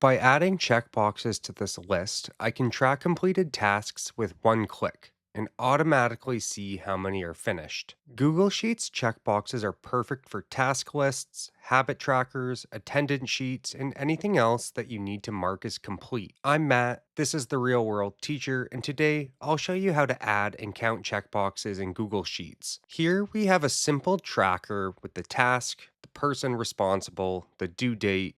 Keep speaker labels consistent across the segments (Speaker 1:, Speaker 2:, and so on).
Speaker 1: By adding checkboxes to this list, I can track completed tasks with one click and automatically see how many are finished. Google Sheets checkboxes are perfect for task lists, habit trackers, attendance sheets, and anything else that you need to mark as complete. I'm Matt, this is the Real World Teacher, and today I'll show you how to add and count checkboxes in Google Sheets. Here we have a simple tracker with the task, the person responsible, the due date,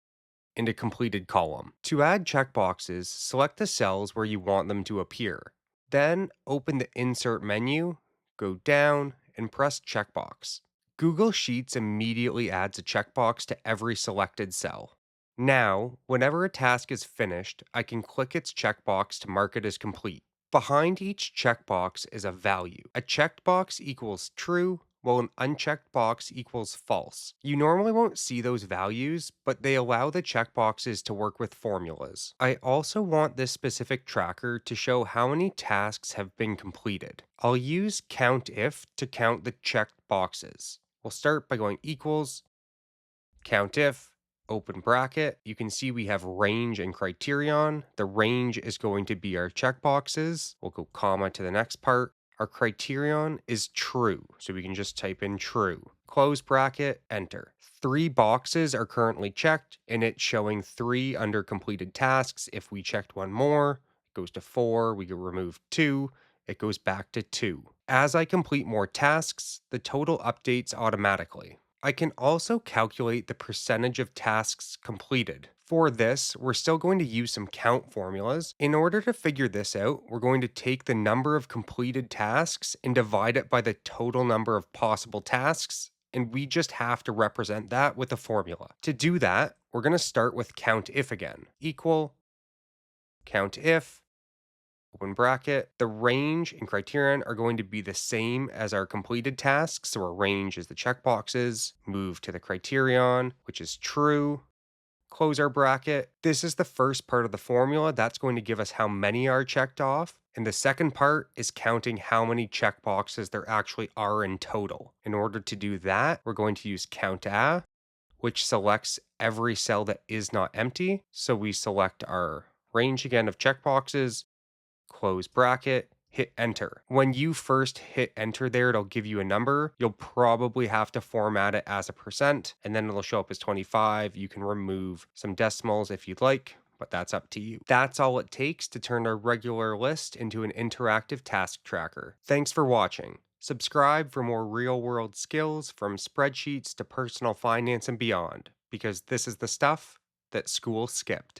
Speaker 1: and a completed column. To add checkboxes, select the cells where you want them to appear. Then open the Insert menu, go down, and press Checkbox. Google Sheets immediately adds a checkbox to every selected cell. Now, whenever a task is finished, I can click its checkbox to mark it as complete. Behind each checkbox is a value. A checked box equals true, while an unchecked box equals false. You normally won't see those values, but they allow the checkboxes to work with formulas. I also want this specific tracker to show how many tasks have been completed. I'll use COUNTIF to count the checked boxes. We'll start by going equals, COUNTIF, open bracket. You can see we have range and criterion. The range is going to be our checkboxes. We'll go comma to the next part. Our criterion is true, so we can just type in true. Close bracket, enter. 3 boxes are currently checked, and it's showing 3 under completed tasks. If we checked one more, it goes to 4. We can remove 2. It goes back to 2. As I complete more tasks, the total updates automatically. I can also calculate the percentage of tasks completed. For this, we're still going to use some count formulas. In order to figure this out, we're going to take the number of completed tasks and divide it by the total number of possible tasks, and we just have to represent that with a formula. To do that, we're going to start with COUNTIF again. Equal COUNTIF, open bracket. The range and criterion are going to be the same as our completed tasks. So our range is the checkboxes. Move to the criterion, which is true. Close our bracket. This is the first part of the formula. That's going to give us how many are checked off. And the second part is counting how many checkboxes there actually are in total. In order to do that, we're going to use COUNTA, which selects every cell that is not empty. So we select our range again of checkboxes, close bracket, hit enter. When you first hit enter there, it'll give you a number. You'll probably have to format it as a percent, and then it'll show up as 25. You can remove some decimals if you'd like, but that's up to you. That's all it takes to turn a regular list into an interactive task tracker. Thanks for watching. Subscribe for more real-world skills from spreadsheets to personal finance and beyond, because this is the stuff that school skipped.